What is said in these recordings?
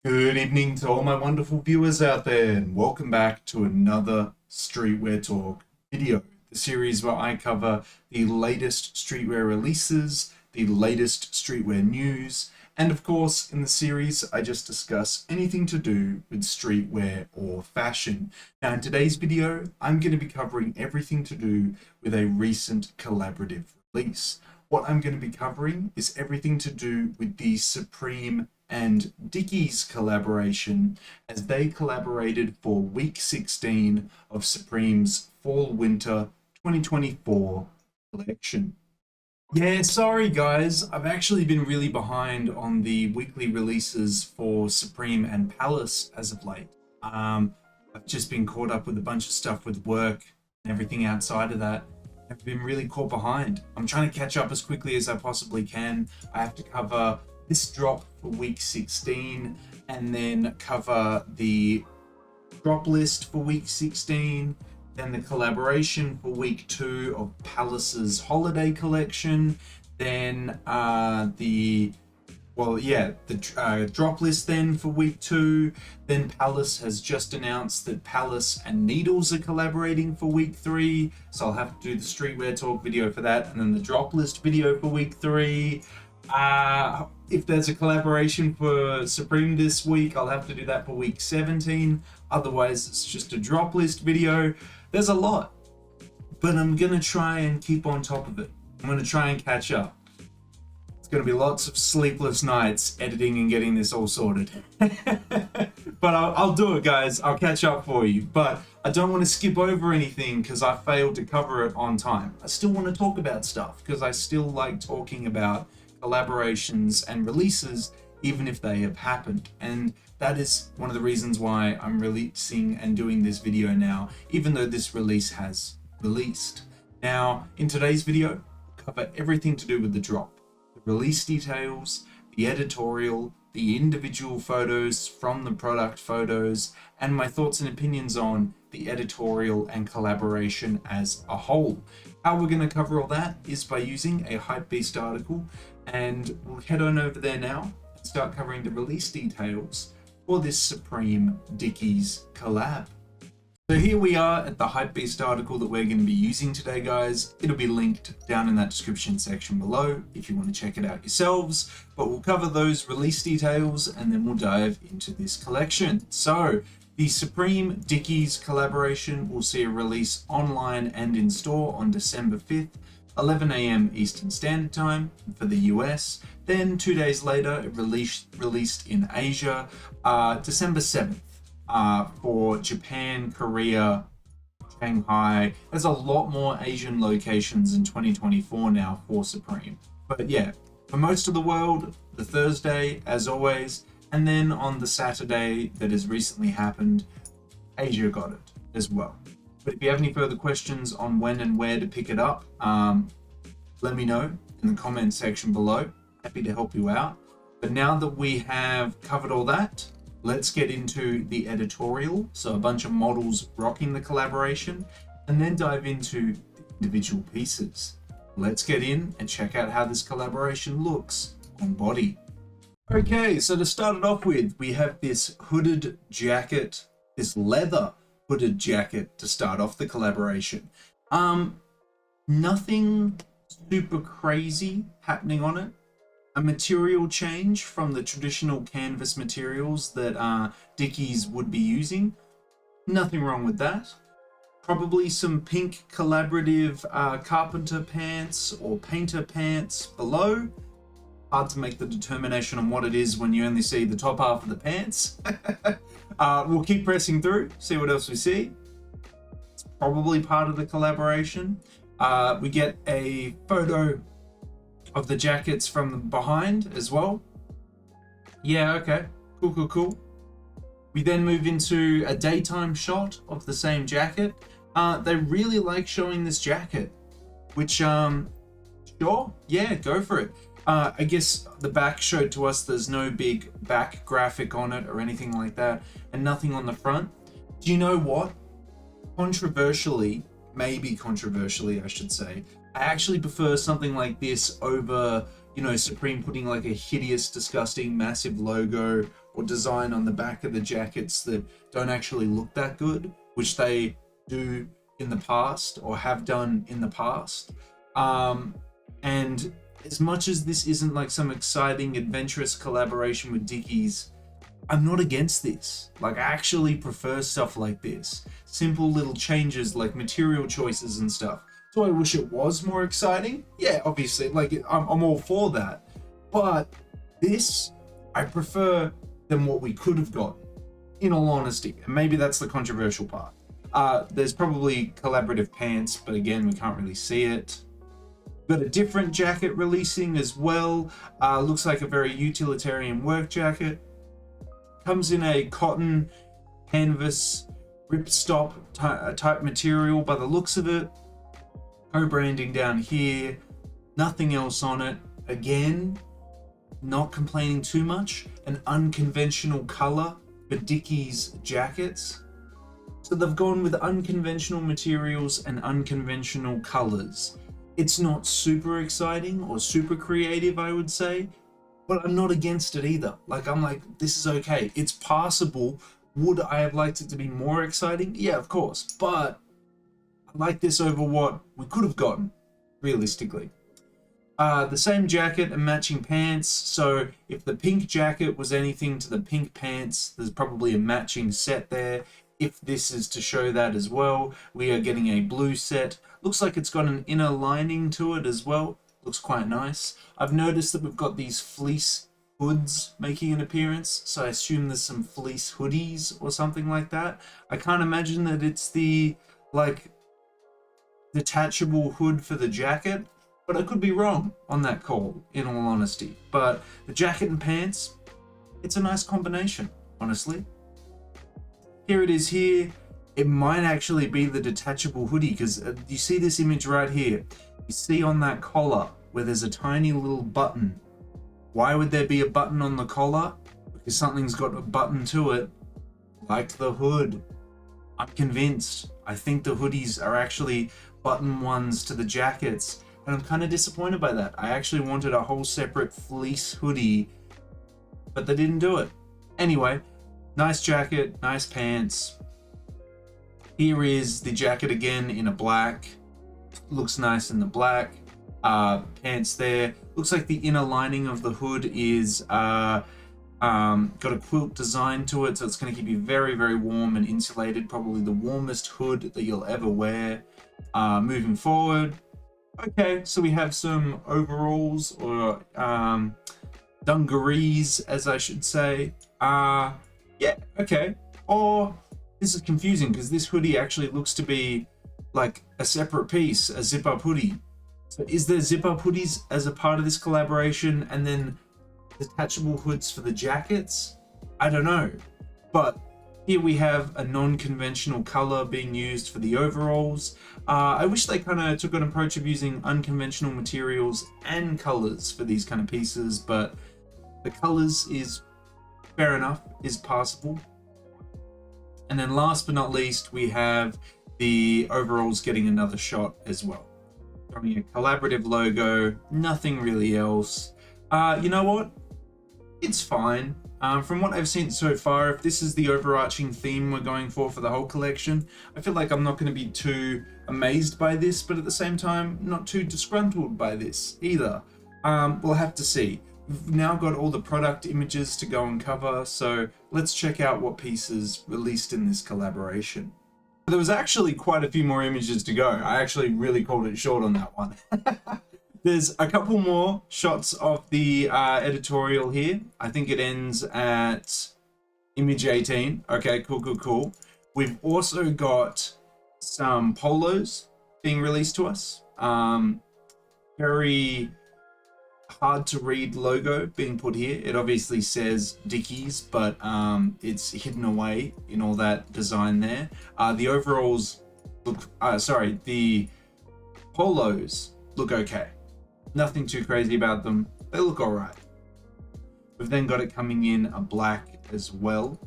Good evening to all my wonderful viewers out there, and welcome back to another Streetwear Talk video, the series where I cover the latest streetwear releases, the latest streetwear news, and of course, in the series, I just discuss anything to do with streetwear or fashion. Now, in today's video, I'm going to be covering everything to do with a recent collaborative release. What I'm going to be covering is everything to do with the Supreme and Dickies collaboration, as they collaborated for week 16 of Supreme's Fall/Winter 2024 collection. Yeah, sorry guys, I've actually been really behind on the weekly releases for Supreme and Palace as of late. I've just been caught up with a bunch of stuff with work and everything outside of that. I've been really caught behind. I'm trying to catch up as quickly as I possibly can. I have to cover this drop for week 16 and then cover the drop list for week 16, then the collaboration for week 2 of Palace's holiday collection, then the drop list then for week 2. Then Palace has just announced that Palace and Needles are collaborating for week 3, so I'll have to do the Streetwear Talk video for that, and then the drop list video for week 3. If there's a collaboration for Supreme this week, I'll have to do that for week 17. Otherwise, it's just a drop list video. There's a lot, but I'm going to try and keep on top of it. I'm going to try and catch up. It's going to be lots of sleepless nights editing and getting this all sorted. But I'll do it, guys. I'll catch up for you. But I don't want to skip over anything because I failed to cover it on time. I still want to talk about stuff because I still like talking about collaborations and releases, even if they have happened. And that is one of the reasons why I'm releasing and doing this video now, even though this release has released. Now, in today's video, we'll cover everything to do with the drop, the release details, the editorial, the individual photos from the product photos, and my thoughts and opinions on the editorial and collaboration as a whole. How we're going to cover all that is by using a HYPEBEAST article, and we'll head on over there now and start covering the release details for this Supreme Dickies collab. So here we are at the HYPEBEAST article that we're going to be using today, guys. It'll be linked down in that description section below if you want to check it out yourselves, but we'll cover those release details and then we'll dive into this collection. So the Supreme Dickies collaboration will see a release online and in store on December 5th, 11 AM Eastern Standard Time for the US. Then 2 days later, it released in Asia, December 7th. For Japan, Korea, Shanghai. There's a lot more Asian locations in 2024 now for Supreme. But yeah, for most of the world, the Thursday, as always, and then on the Saturday that has recently happened, Asia got it as well. But if you have any further questions on when and where to pick it up, let me know in the comment section below. Happy to help you out. But now that we have covered all that, let's get into the editorial, so a bunch of models rocking the collaboration, and then dive into the individual pieces. Let's get in and check out how this collaboration looks on body. Okay, so to start it off with, we have this hooded jacket, this leather hooded jacket to start off the collaboration. Nothing super crazy happening on it. A material change from the traditional canvas materials that Dickies would be using. Nothing wrong with that. Probably some pink collaborative carpenter pants or painter pants below. Hard to make the determination on what it is when you only see the top half of the pants. We'll keep pressing through, see what else we see. It's probably part of the collaboration. We get a photo of the jackets from behind as well. Yeah, okay, cool. We then move into a daytime shot of the same jacket. They really like showing this jacket, which sure, yeah, go for it. I guess the back showed to us there's no big back graphic on it or anything like that, and nothing on the front. Do you know what? Maybe controversially, I should say, I actually prefer something like this over, you know, Supreme putting like a hideous, disgusting, massive logo or design on the back of the jackets that don't actually look that good, which they do in the past or have done in the past. And as much as this isn't like some exciting, adventurous collaboration with Dickies, I'm not against this. Like, I actually prefer stuff like this. Simple little changes like material choices and stuff. Do I wish it was more exciting? Yeah, obviously, like, I'm all for that. But this, I prefer than what we could have got, in all honesty. And maybe that's the controversial part. There's probably collaborative pants, but again, we can't really see it. Got a different jacket releasing as well. Looks like a very utilitarian work jacket. Comes in a cotton canvas ripstop type material by the looks of it. Co-branding down here. Nothing else on it. Again, not complaining too much. An unconventional color for Dickies jackets. So they've gone with unconventional materials and unconventional colors. It's not super exciting or super creative, I would say, but I'm not against it either. Like, I'm like, this is okay. It's passable. Would I have liked it to be more exciting? Yeah, of course. But I like this over what we could have gotten, realistically. The same jacket and matching pants. So if the pink jacket was anything to the pink pants, there's probably a matching set there. If this is to show that as well, we are getting a blue set. Looks like it's got an inner lining to it as well. Looks quite nice. I've noticed that we've got these fleece hoods making an appearance, so I assume there's some fleece hoodies or something like that. I can't imagine that it's the, like, detachable hood for the jacket, but I could be wrong on that call, in all honesty. But the jacket and pants, it's a nice combination, honestly. Here it is here. It might actually be the detachable hoodie, because you see this image right here. You see on that collar where there's a tiny little button. Why would there be a button on the collar? Because something's got a button to it, like the hood. I'm convinced. I think the hoodies are actually button ones to the jackets, and I'm kind of disappointed by that. I actually wanted a whole separate fleece hoodie, but they didn't do it. Anyway, nice jacket, nice pants. Here is the jacket again in a black. Looks nice in the black. Pants there. Looks like the inner lining of the hood is got a quilt design to it, so it's going to keep you very, very warm and insulated. Probably the warmest hood that you'll ever wear. Moving forward. Okay, so we have some overalls, or dungarees, as I should say. Yeah, okay. Or this is confusing because this hoodie actually looks to be like a separate piece, a zip-up hoodie. So is there zip-up hoodies as a part of this collaboration and then detachable hoods for the jackets? I don't know. But here we have a non-conventional color being used for the overalls. I wish they kind of took an approach of using unconventional materials and colors for these kind of pieces, but the colors is fair enough, is passable. And then last but not least, we have the overalls getting another shot as well. Showing a collaborative logo, nothing really else. You know what? It's fine. From what I've seen so far, if this is the overarching theme we're going for the whole collection, I feel like I'm not going to be too amazed by this, but at the same time, not too disgruntled by this either. We'll have to see. We've now got all the product images to go and cover, so let's check out what pieces released in this collaboration. There was actually quite a few more images to go. I actually really called it short on that one. There's a couple more shots of the editorial here. I think it ends at image 18. Okay, cool. We've also got some polos being released to us. Very hard to read logo being put here. It obviously says Dickies, but it's hidden away in all that design there. The overalls look, the polos look okay. Nothing too crazy about them. They look all right. We've then got it coming in a black as well.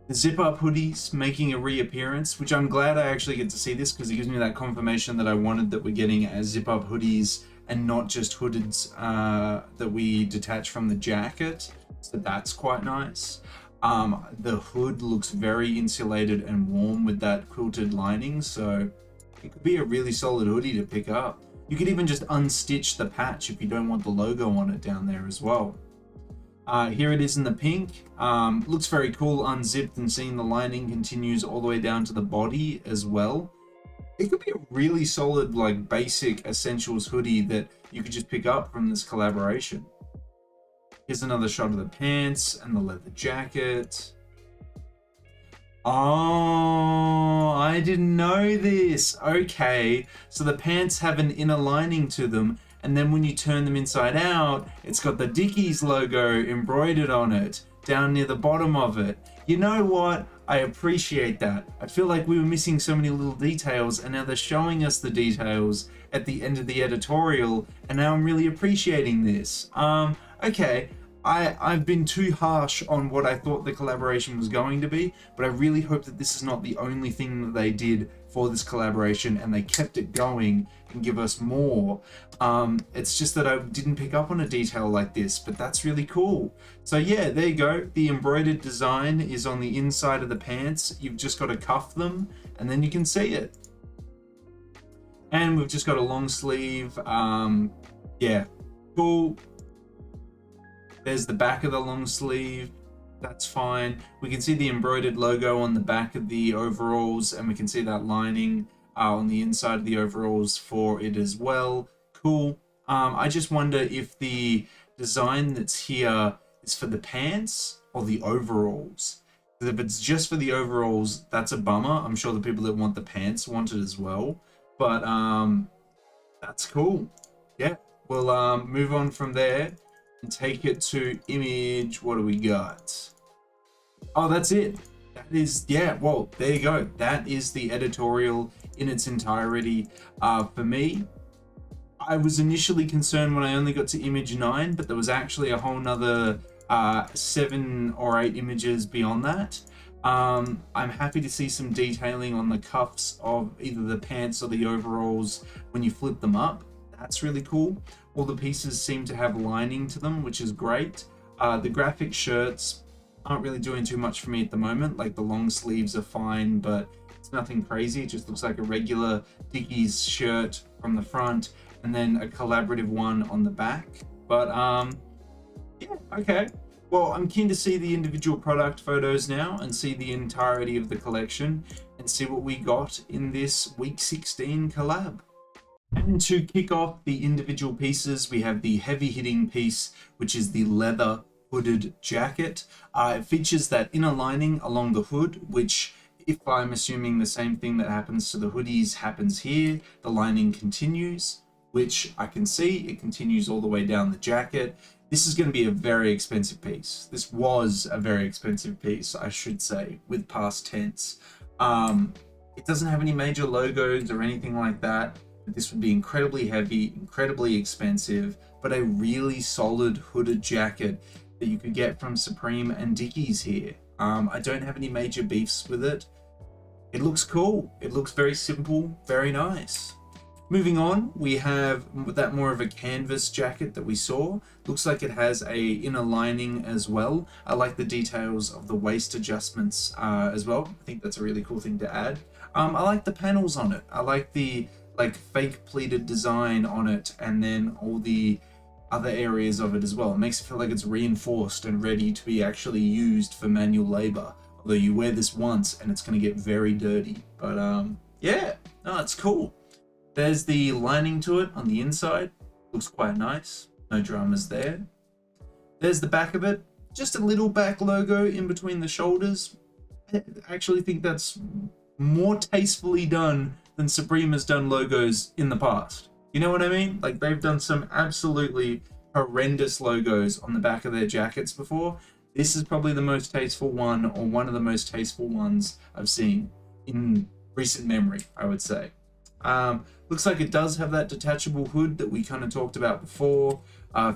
The zip-up hoodies making a reappearance, which I'm glad I actually get to see this because it gives me that confirmation that I wanted, that we're getting as zip-up hoodies and not just hoodeds that we detach from the jacket. So that's quite nice. The hood looks very insulated and warm with that quilted lining, so it could be a really solid hoodie to pick up. You could even just unstitch the patch if you don't want the logo on it down there as well. Here it is in the pink. Looks very cool unzipped, and seeing the lining continues all the way down to the body as well. It could be a really solid, like, basic essentials hoodie that you could just pick up from this collaboration. Here's another shot of the pants and the leather jacket. Oh, I didn't know this. Okay, so the pants have an inner lining to them, and then when you turn them inside out, it's got the Dickies logo embroidered on it down near the bottom of it. You know what? I appreciate that. I feel like we were missing so many little details, and now they're showing us the details at the end of the editorial, and now I'm really appreciating this. Okay. I've been too harsh on what I thought the collaboration was going to be, but I really hope that this is not the only thing that they did for this collaboration, and they kept it going and give us more. It's just that I didn't pick up on a detail like this, but that's really cool. So yeah, there you go. The embroidered design is on the inside of the pants. You've just got to cuff them, and then you can see it. And we've just got a long sleeve. Yeah, cool. There's the back of the long sleeve. That's fine. We can see the embroidered logo on the back of the overalls, and we can see that lining on the inside of the overalls for it as well. Cool. I just wonder if the design that's here is for the pants or the overalls. Because if it's just for the overalls, that's a bummer. I'm sure the people that want the pants want it as well. But that's cool. Yeah, we'll move on from there and take it to image. What do we got? Oh, that's it. That is, yeah, well, there you go. That is the editorial in its entirety. For me, I was initially concerned when I only got to image 9, but there was actually a whole nother 7 or 8 images beyond that. I'm happy to see some detailing on the cuffs of either the pants or the overalls when you flip them up. That's really cool. All the pieces seem to have lining to them, which is great. The graphic shirts aren't really doing too much for me at the moment. Like, the long sleeves are fine, but it's nothing crazy. It just looks like a regular Dickies shirt from the front, and then a collaborative one on the back. But yeah, okay. Well, I'm keen to see the individual product photos now and see the entirety of the collection and see what we got in this week 16 collab. And to kick off the individual pieces, we have the heavy hitting piece, which is the leather hooded jacket. It features that inner lining along the hood, which, if I'm assuming the same thing that happens to the hoodies happens here, the lining continues, which I can see. It continues all the way down the jacket. This is going to be a very expensive piece. This was a very expensive piece, I should say, with past tense. It doesn't have any major logos or anything like that. This would be incredibly heavy, incredibly expensive, but a really solid hooded jacket that you could get from Supreme and Dickies here. I don't have any major beefs with it. It looks cool. It looks very simple, very nice. Moving on, we have that more of a canvas jacket that we saw. Looks like it has a inner lining as well. I like the details of the waist adjustments as well. I think that's a really cool thing to add. I like the panels on it. I like the fake pleated design on it, and then all the other areas of it as well. It makes it feel like it's reinforced and ready to be actually used for manual labor. Although you wear this once and it's going to get very dirty. But yeah, no, it's cool. There's the lining to it on the inside. Looks quite nice. No dramas there. There's the back of it. Just a little back logo in between the shoulders. I actually think that's more tastefully done than Supreme has done logos in the past. You know what I mean? Like, they've done some absolutely horrendous logos on the back of their jackets before. This is probably the most tasteful one, or one of the most tasteful ones I've seen in recent memory, I would say. Looks like it does have that detachable hood that we kind of talked about before.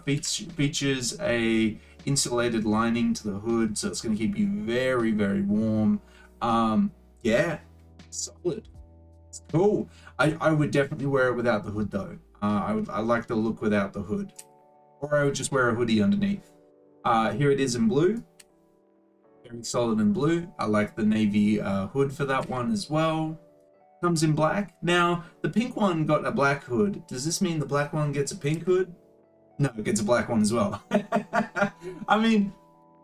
Features a insulated lining to the hood, so it's going to keep you very, very warm. Yeah, solid. It's cool. I would definitely wear it without the hood though. I like the look without the hood, or I would just wear a hoodie underneath. Here it is in blue. Very solid in blue. I like the navy hood for that one as well. Comes in black. Now, the pink one got a black hood. Does this mean the black one gets a pink hood? No, it gets a black one as well. I mean,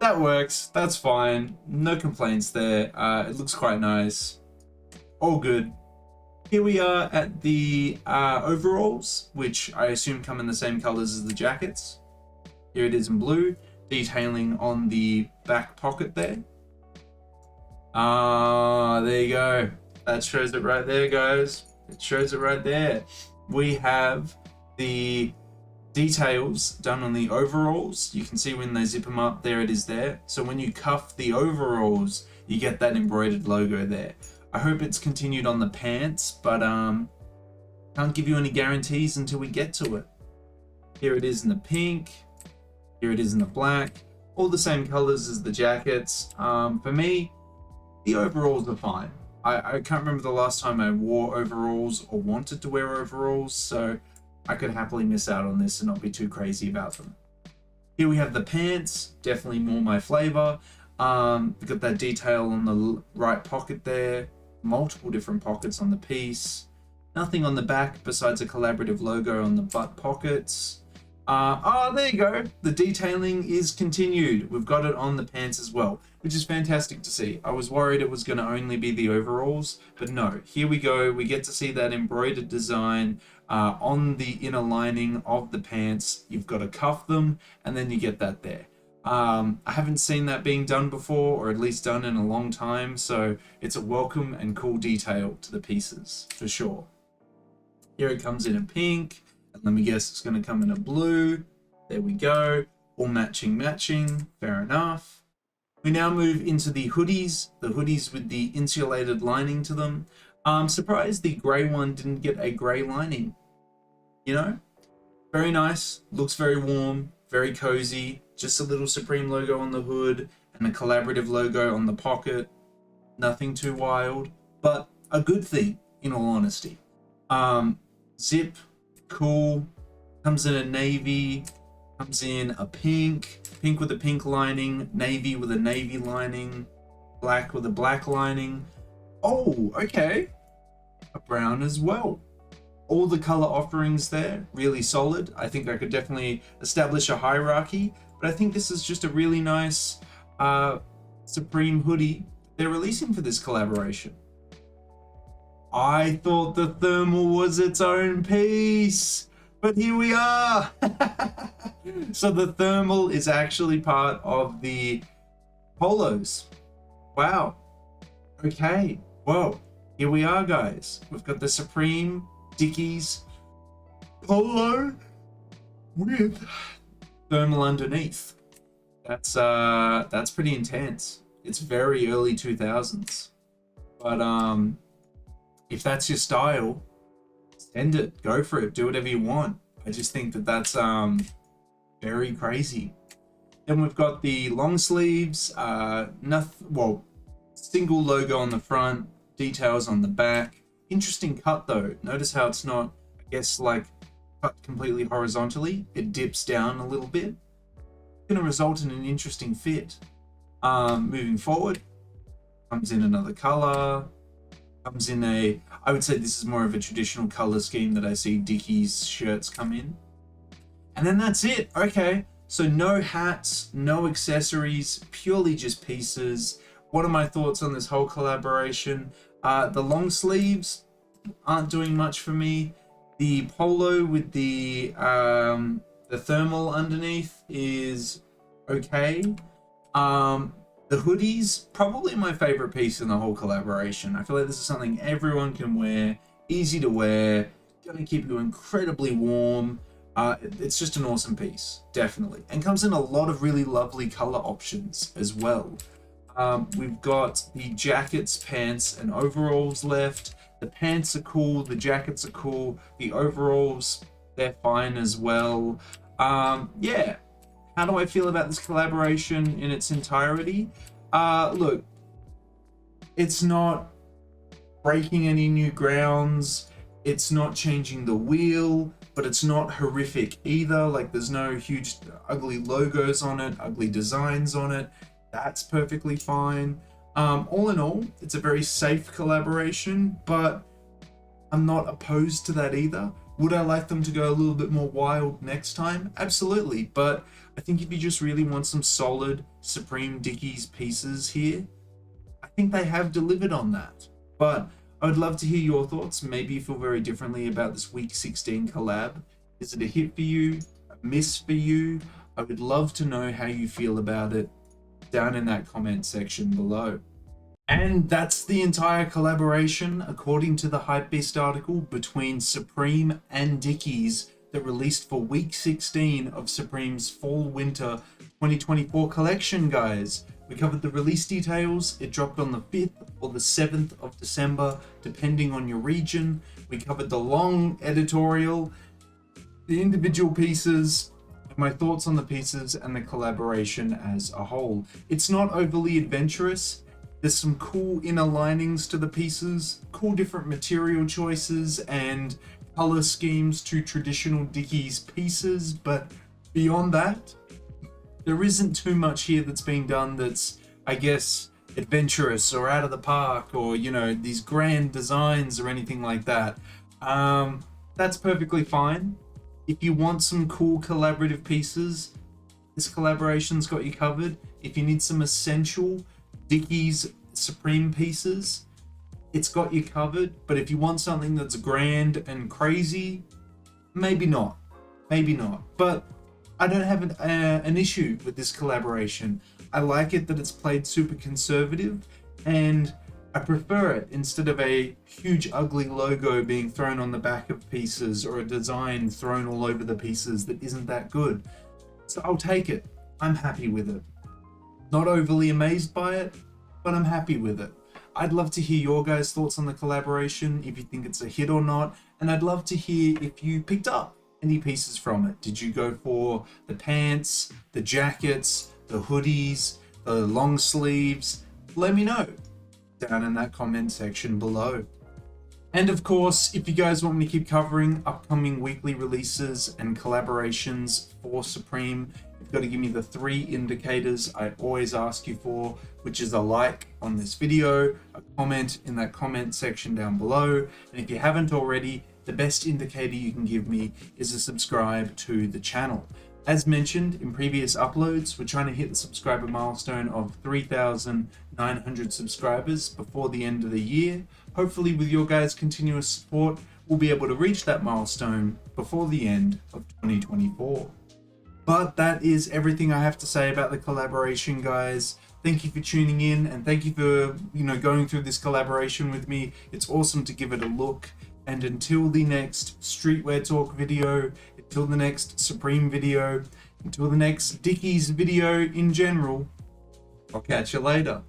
that works. That's fine. No complaints there. It looks quite nice. All good. Here we are at the overalls, which I assume come in the same colors as the jackets. Here it is in blue, detailing on the back pocket there. There you go. That shows it right there, guys. It shows it right there. We have the details done on the overalls. You can see when they zip them up, there it is there. So when you cuff the overalls, you get that embroidered logo there. I hope it's continued on the pants, but can't give you any guarantees until we get to it. Here it is in the pink. Here it is in the black. All the same colors as the jackets. For me, the overalls are fine. I can't remember the last time I wore overalls or wanted to wear overalls, so I could happily miss out on this and not be too crazy about them. Here we have the pants, definitely more my flavor. We've got that detail on the right pocket there, multiple different pockets on the piece. Nothing on the back besides a collaborative logo on the butt pockets. There you go. The detailing is continued. We've got it on the pants as well, which is fantastic to see. I was worried it was going to only be the overalls, but no, here we go. We get to see that embroidered design on the inner lining of the pants. You've got to cuff them, and then you get that there. I haven't seen that being done before, or at least done in a long time, so it's a welcome and cool detail to the pieces, for sure. Here it comes in a pink. And let me guess, it's going to come in a blue. There we go. All matching. Fair enough. We now move into the hoodies. The hoodies with the insulated lining to them. I'm surprised the grey one didn't get a grey lining. You know? Very nice. Looks very warm. Very cozy. Just a little Supreme logo on the hood. And a collaborative logo on the pocket. Nothing too wild. But a good thing, in all honesty. Zip. Cool. Comes in a navy, comes in a pink with a pink lining, navy with a navy lining, black with a black lining. Oh, okay. A brown as well. All the color offerings there, really solid. I think I could definitely establish a hierarchy, but I think this is just a really nice Supreme hoodie they're releasing for this collaboration. I thought the thermal was its own piece, but here we are. So the thermal is actually part of the polos. Wow. Okay. Well, here we are, guys. We've got the Supreme Dickies polo with thermal underneath. That's pretty intense. It's very early 2000s, but if that's your style, send it, go for it, do whatever you want. I just think that that's very crazy. Then we've got the long sleeves, single logo on the front, details on the back. Interesting cut though. Notice how it's not, I guess, like cut completely horizontally. It dips down a little bit. It's going to result in an interesting fit. Moving forward, comes in another color. Comes in I would say this is more of a traditional color scheme that I see Dickies shirts come in. And then that's it. Okay, so no hats, no accessories, purely just pieces. What are my thoughts on this whole collaboration? The long sleeves aren't doing much for me. The polo with the thermal underneath is okay. The hoodies, probably my favorite piece in the whole collaboration. I feel like this is something everyone can wear, easy to wear, gonna keep you incredibly warm. It's just an awesome piece, definitely. And comes in a lot of really lovely color options as well. We've got the jackets, pants, and overalls left. The pants are cool, the jackets are cool, the overalls, they're fine as well. Yeah. How do I feel about this collaboration in its entirety? Look, it's not breaking any new grounds. It's not changing the wheel, but it's not horrific either. Like, there's no huge ugly logos on it, ugly designs on it. That's perfectly fine. All in all, it's a very safe collaboration, but I'm not opposed to that either. Would I like them to go a little bit more wild next time? Absolutely. But I think if you just really want some solid Supreme Dickies pieces here, I think they have delivered on that. But I would love to hear your thoughts. Maybe you feel very differently about this week 16 collab. Is it a hit for you? A miss for you? I would love to know how you feel about it down in that comment section below. And that's the entire collaboration, according to the HYPEBEAST article, between Supreme and Dickies that released for week 16 of Supreme's Fall/Winter 2024 collection, guys. We covered the release details. It dropped on the 5th or the 7th of December, depending on your region. We covered the long editorial, the individual pieces, my thoughts on the pieces, and the collaboration as a whole. It's not overly adventurous. There's some cool inner linings to the pieces, cool different material choices and color schemes to traditional Dickies pieces, but beyond that, there isn't too much here that's being done that's, I guess, adventurous or out of the park, or, you know, these grand designs or anything like that. That's perfectly fine. If you want some cool collaborative pieces, this collaboration's got you covered. If you need some essential Dickies Supreme pieces, it's got you covered. But if you want something that's grand and crazy, maybe not. Maybe not. But I don't have an issue with this collaboration. I like it that it's played super conservative, and I prefer it instead of a huge ugly logo being thrown on the back of pieces or a design thrown all over the pieces that isn't that good. So I'll take it. I'm happy with it. Not overly amazed by it, but I'm happy with it. I'd love to hear your guys' thoughts on the collaboration, if you think it's a hit or not, and I'd love to hear if you picked up any pieces from it. Did you go for the pants, the jackets, the hoodies, the long sleeves? Let me know down in that comment section below. And of course, if you guys want me to keep covering upcoming weekly releases and collaborations for Supreme, you've got to give me the 3 indicators I always ask you for, which is a like on this video, a comment in that comment section down below, and if you haven't already, the best indicator you can give me is to subscribe to the channel. As mentioned in previous uploads, we're trying to hit the subscriber milestone of 3,900 subscribers before the end of the year. Hopefully with your guys' continuous support, we'll be able to reach that milestone before the end of 2024. But that is everything I have to say about the collaboration, guys. Thank you for tuning in, and thank you for, going through this collaboration with me. It's awesome to give it a look. And until the next Streetwear Talk video, until the next Supreme video, until the next Dickies video in general, I'll catch you later.